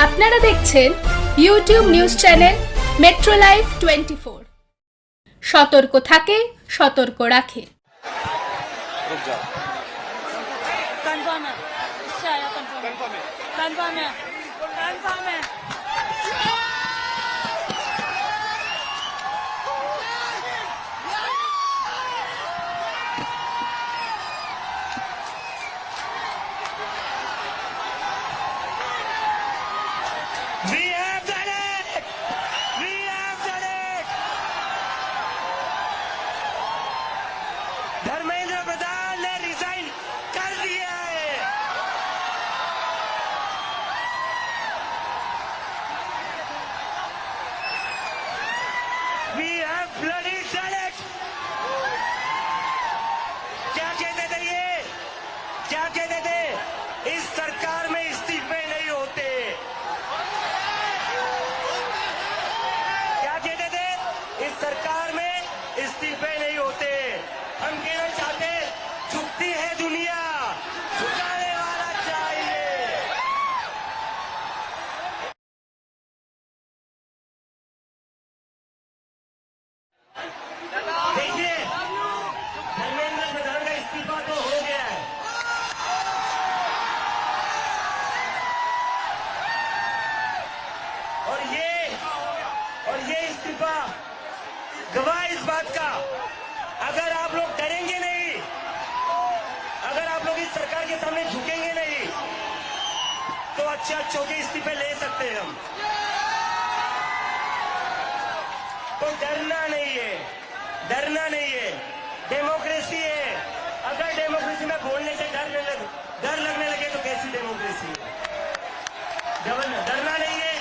আপনারা দেখছেন YouTube news channel metro live 24। সতর্ক থাকে, সতর্ক রাখে। धर्मेंद्र प्रधान ने रिजाइन कर दिया है। We have bloody done it। क्या कहते थे ये? क्या कहते थे? इस सरकार में इस्तीफे नहीं होते। क्या कहते थे? इस सरकार में इस्तीफे नहीं होते। हम कहना चाहते, झुकती है दुनिया, झुकाने वाला चाहिए। देखिए, धर्मेंद्र प्रधान का इस्तीफा तो हो गया है, और ये इस्तीफा गवाह इस बात का, अगर आप लोग डरेंगे नहीं, अगर आप लोग इस सरकार के सामने झुकेंगे नहीं, तो अच्छे के इस्तीफे ले सकते हैं हम। तो डरना नहीं है, डरना नहीं है। डेमोक्रेसी है। अगर डेमोक्रेसी में बोलने से डर लगने लगे तो कैसी डेमोक्रेसी है? डरना नहीं है।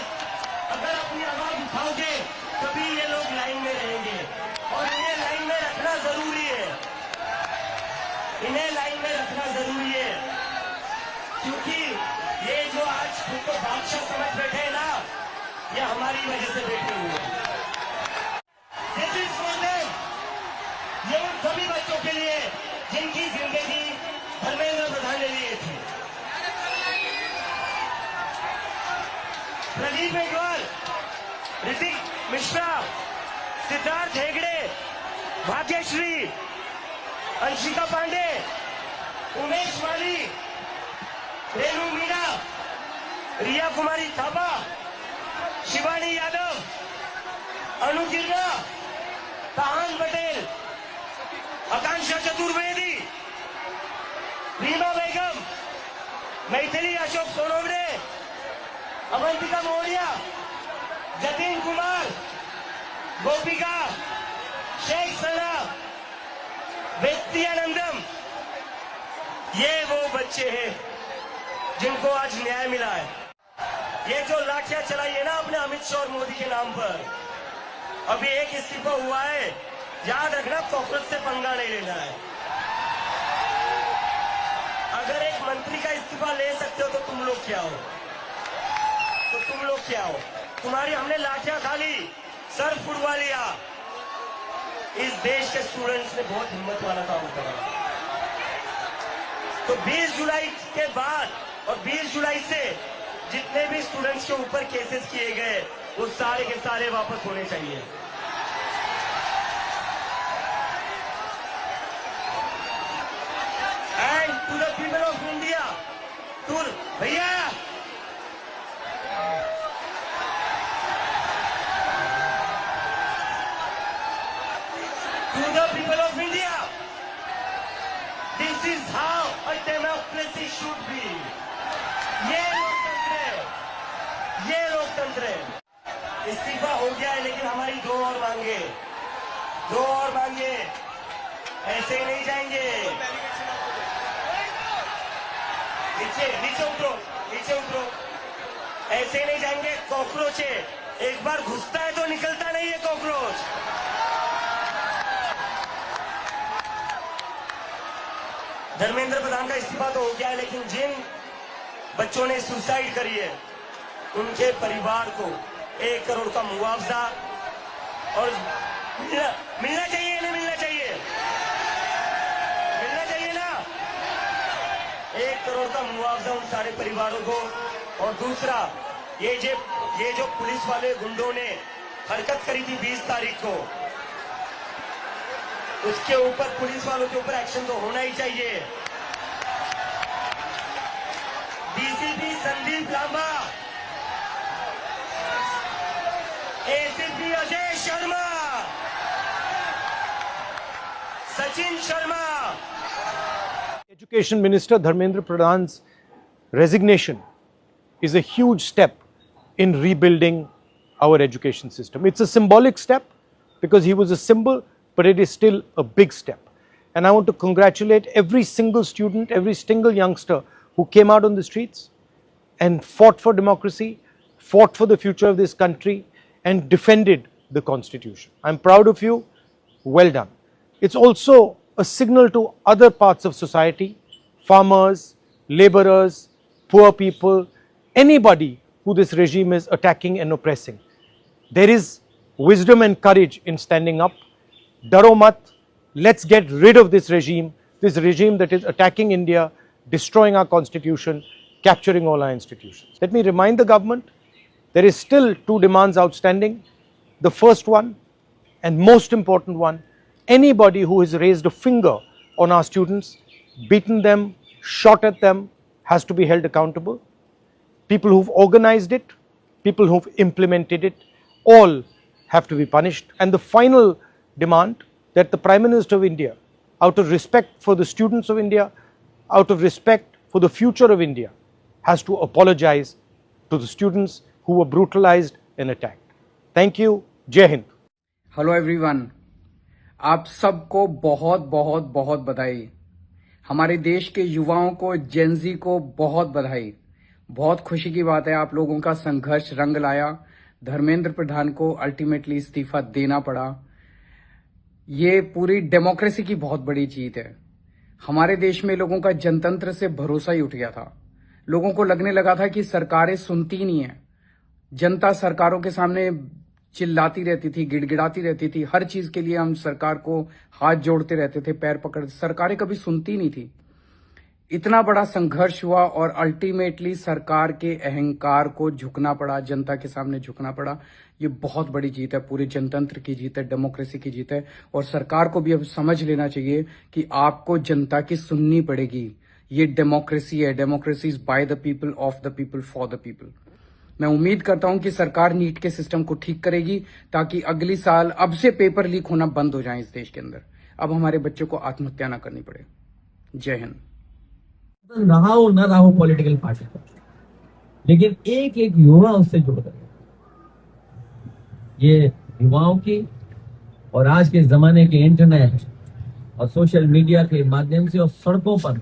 अगर अपनी आवाज उठाओगे तभी ये लोग लाइन में रहेंगे, और इन्हें लाइन में रखना जरूरी है। इन्हें लाइन में रखना जरूरी है, क्योंकि ये जो आज खुद को बादशाह समझ बैठे हैं ना, ये हमारी वजह से बैठे हुए हैं। ये उन सभी बच्चों के लिए जिनकी जिंदगी धर्मेंद्र प्रधान ने लिए थी। प्रदीप मेघवाल, ऋतिक मिश्रा, सिद्धार्थ हेगड़े, भाग्यश्री, अंशिका पांडे, उमेश माली, रेणु मीणा, रिया कुमारी थापा, शिवानी यादव, अनु गिर्रा, ताहान पटेल, आकांक्षा चतुर्वेदी, रीमा बेगम, मैथिली अशोक सोनवणे, अवंतिका मौर्या, जतिन कुमार, गोपिका, शेख सना, व्यक्तियानंदम, ये वो बच्चे हैं जिनको आज न्याय मिला है। ये जो लाठियां चलाई है ना आपने अमित शाह और मोदी के नाम पर, अभी एक इस्तीफा हुआ है, याद रखना, कॉकरोच से पंगा नहीं लेना है। अगर एक मंत्री का इस्तीफा ले सकते हो तो तुम लोग क्या हो? तुम्हारी हमने लाठियां खा ली, सर फुड़वा लिया। इस देश के स्टूडेंट्स ने बहुत हिम्मत वाला काम करा। तो 20 जुलाई के बाद और 20 जुलाई से जितने भी स्टूडेंट्स के ऊपर केसेस किए गए, वो सारे के सारे वापस होने चाहिए। And to the people of India, to भैया, to the people of India, this is how a democracy should be। ये लोकतंत्र है। इस्तीफा हो गया है, लेकिन हमारी दो और मांगे, ऐसे ही नहीं जाएंगे। नीचे उतरो, ऐसे ही नहीं जाएंगे। कॉकरोच है, एक बार घुसता है तो निकलता नहीं है कॉकरोच। धर्मेंद्र प्रधान का इस्तीफा तो हो गया है, लेकिन जिन बच्चों ने सुसाइड करी है, उनके परिवार को 1 करोड़ का मुआवजा और मिलना चाहिए, नहीं मिलना चाहिए? मिलना चाहिए ना। 1 करोड़ का मुआवजा उन सारे परिवारों को। और दूसरा, ये जो पुलिस वाले गुंडों ने हरकत करी थी 20 तारीख को, उसके ऊपर पुलिस वालों के ऊपर एक्शन तो होना ही चाहिए। DCP Sandeep Lamba, ACP Ajay Sharma, Sachin Sharma. Education Minister Dharmendra Pradhan's resignation is a huge step in rebuilding our education system. It's a symbolic step because he was a symbol, but it is still a big step. And I want to congratulate every single student, every single youngster who came out on the streets and fought for democracy, fought for the future of this country, and defended the Constitution. I'm proud of you. Well done. It's also a signal to other parts of society, farmers, laborers, poor people, anybody who this regime is attacking and oppressing. There is wisdom and courage in standing up. Daro mat, let's get rid of this regime that is attacking India, destroying our constitution, capturing all our institutions. Let me remind the government, there is still 2 demands outstanding. The first one, and most important one, anybody who has raised a finger on our students, beaten them, shot at them, has to be held accountable. People who've organized it, people who've implemented it, all have to be punished. And the final demand, that the Prime Minister of India, out of respect for the students of India, out of respect for the future of India, has to apologize to the students who were brutalized and attacked. Thank you. Jai Hind. Hello everyone, आप सबको बहुत बहुत बहुत बधाई। हमारे देश के युवाओं को, जेनजी को बहुत बधाई। बहुत खुशी की बात है, आप लोगों का संघर्ष रंग लाया। धर्मेंद्र प्रधान को अल्टीमेटली इस्तीफा देना पड़ा। ये पूरी डेमोक्रेसी की बहुत बड़ी जीत है। हमारे देश में लोगों का जनतंत्र से भरोसा ही उठ गया था। लोगों को लगने लगा था कि सरकारें सुनती नहीं है। जनता सरकारों के सामने चिल्लाती रहती थी, गिड़गिड़ाती रहती थी। हर चीज के लिए हम सरकार को हाथ जोड़ते रहते थे, पैर पकड़ते। सरकारें कभी सुनती नहीं थी। इतना बड़ा संघर्ष हुआ और अल्टीमेटली सरकार के अहंकार को झुकना पड़ा, जनता के सामने झुकना पड़ा। ये बहुत बड़ी जीत है, पूरे जनतंत्र की जीत है, डेमोक्रेसी की जीत है। और सरकार को भी अब समझ लेना चाहिए कि आपको जनता की सुननी पड़ेगी। ये डेमोक्रेसी है, democracy is by the people, of the people, for the people. मैं उम्मीद करता हूं कि सरकार नीट के सिस्टम को ठीक करेगी ताकि अगली साल अब से पेपर लीक होना बंद हो जाए इस देश के अंदर। अब हमारे बच्चों को आत्महत्या ना करनी पड़े। जय हिंद। रहा हो न रहा हो पॉलिटिकल पार्टी का, लेकिन एक एक युवा उससे जुड़ गए। ये युवाओं की और आज के जमाने के इंटरनेट और सोशल मीडिया के माध्यम से और सड़कों पर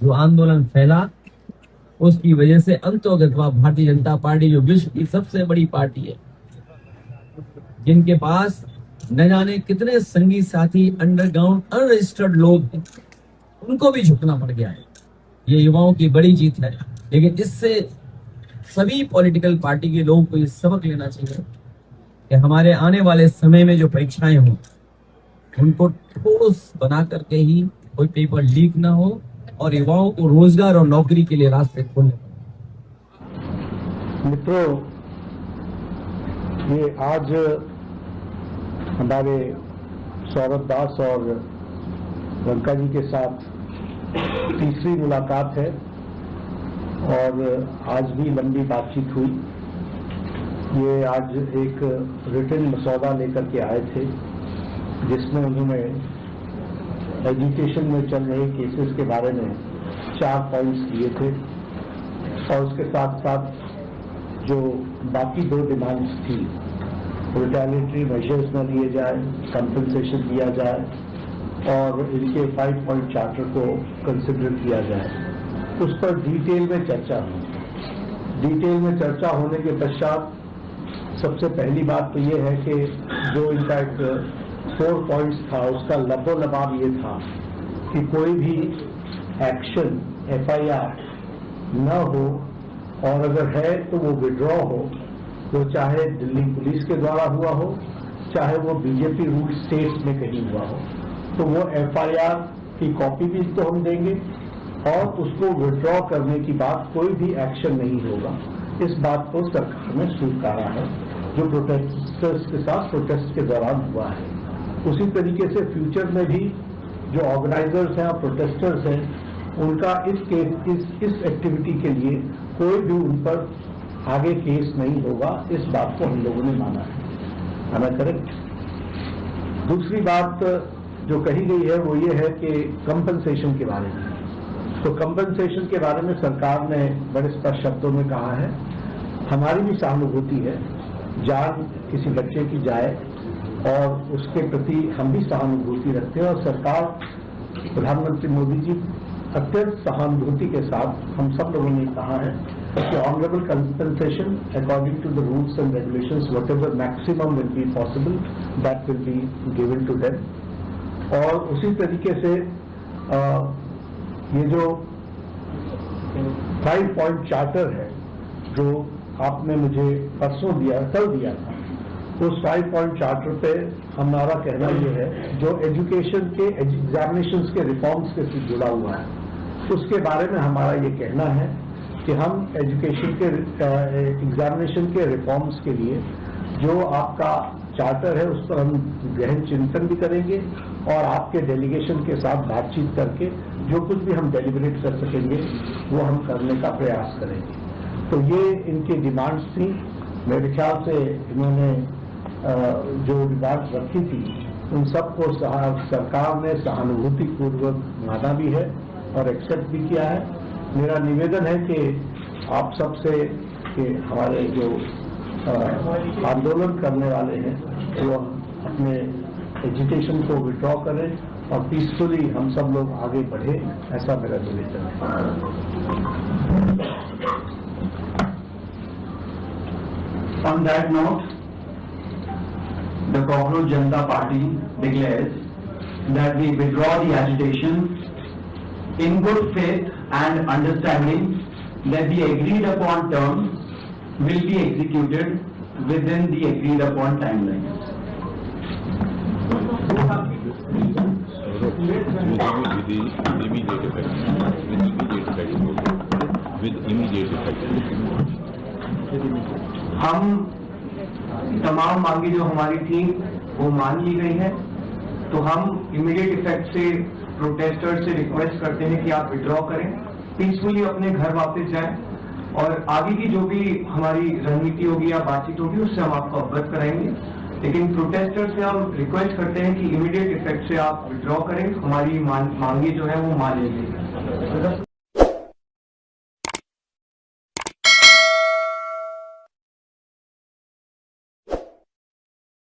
जो आंदोलन फैला, उसकी वजह से अंतोगतवा भारतीय जनता पार्टी, जो विश्व की सबसे बड़ी पार्टी है, जिनके पास न जाने कितने संगी साथी अंडरग्राउंड अनरजिस्टर्ड लोग हैं, उनको भी झुकना पड़ गया है। ये युवाओं की बड़ी जीत है। लेकिन इससे सभी पॉलिटिकल पार्टी के लोगों को ये सबक लेना चाहिए कि हमारे आने वाले समय में जो परीक्षाएं हों, उनको ठोस बना करके ही कोई पेपर लीक ना हो और युवाओं को रोजगार और नौकरी के लिए रास्ते खोलने पड़े। मित्रों, ये आज हमारे सौरभ दास और लंका जी के साथ तीसरी मुलाकात है और आज भी लंबी बातचीत हुई। ये आज एक रिटन मसौदा लेकर के आए थे जिसमें उन्होंने एजुकेशन में चल रहे केसेस के बारे में 4 पॉइंट्स दिए थे और उसके साथ साथ जो बाकी 2 डिमांड्स थी, रिटेलिटरी मेजर्स न लिए जाए, कंपनसेशन दिया जाए और इनके 5 पॉइंट चार्टर को कंसिडर किया जाए, उस पर डिटेल में चर्चा हुई। डिटेल में चर्चा होने के पश्चात सबसे पहली बात तो ये है कि जो इनका एक 4 पॉइंट्स था, उसका लबोलबाब ये था कि कोई भी एक्शन FIR न हो और अगर है तो वो विड्रॉ हो, वो चाहे दिल्ली पुलिस के द्वारा हुआ हो, चाहे वो बीजेपी रूल स्टेट्स में कहीं हुआ हो, तो वो FIR की कॉपी भी तो हम देंगे और उसको विड्रॉ करने की बात कोई भी एक्शन नहीं होगा। इस बात को सरकार ने स्वीकारा है जो प्रोटेस्टर्स के साथ प्रोटेस्ट के दौरान हुआ है। उसी तरीके से फ्यूचर में भी जो ऑर्गेनाइजर्स हैं और प्रोटेस्टर्स हैं उनका इस एक्टिविटी के लिए कोई भी उन पर आगे केस नहीं होगा, इस बात को हम लोगों ने माना है। हमें करेक्ट। दूसरी बात जो कही गई है वो ये है कि कंपनसेशन के बारे में। तो कंपनसेशन के बारे में सरकार ने बड़े स्पष्ट शब्दों में कहा है, हमारी भी सहानुभूति है, जान किसी बच्चे की जाए और उसके प्रति हम भी सहानुभूति रखते हैं। और सरकार, प्रधानमंत्री मोदी जी अत्यंत सहानुभूति के साथ हम सब लोगों ने कहा है कि honourable compensation according to the rules and regulations whatever maximum will be possible that will be given to them. और उसी तरीके से ये जो 5 पॉइंट चार्टर है जो आपने मुझे परसों दिया, कल दिया था, उस 5 पॉइंट चार्टर पे हमारा कहना ये है जो एजुकेशन के एग्जामिनेशंस के रिफॉर्म्स के साथ जुड़ा हुआ है उसके बारे में हमारा ये कहना है कि हम एजुकेशन के एग्जामिनेशन के रिफॉर्म्स के लिए जो आपका चार्टर है उस पर हम गहन चिंतन भी करेंगे और आपके डेलीगेशन के साथ बातचीत करके जो कुछ भी हम डेलिब्रेट कर सकेंगे वो हम करने का प्रयास करेंगे। तो ये इनकी डिमांड्स थी। मेरे ख्याल से इन्होंने जो डिमांड्स रखी थी उन सबको सरकार ने सहानुभूतिपूर्वक माना भी है और एक्सेप्ट भी किया है। मेरा निवेदन है कि आप सबसे कि हमारे जो आंदोलन करने वाले हैं वो अपने एजुकेशन को विड्रॉ करें और पीसफुली हम सब लोग आगे बढ़े, ऐसा मेरा निवेदन है। On that note, the Cockroach Janata Party declares that we withdraw the agitation in good faith and understanding that the agreed upon terms will be executed within the agreed upon timelines. With immediate effect. हम तमाम मांगे जो हमारी थी वो मान ली गई है, तो हम इमीडिएट इफेक्ट से प्रोटेस्टर्स से रिक्वेस्ट करते हैं कि आप विड्रॉ करें, पीसफुली अपने घर वापस जाएं और आगे की जो भी हमारी रणनीति होगी या बातचीत होगी उससे हम आपको अवगत कराएंगे। लेकिन प्रोटेस्टर्स से हम रिक्वेस्ट करते हैं कि इमीडिएट इफेक्ट से आप विड्रॉ करें, हमारी मांगे जो है वो मान ली गई।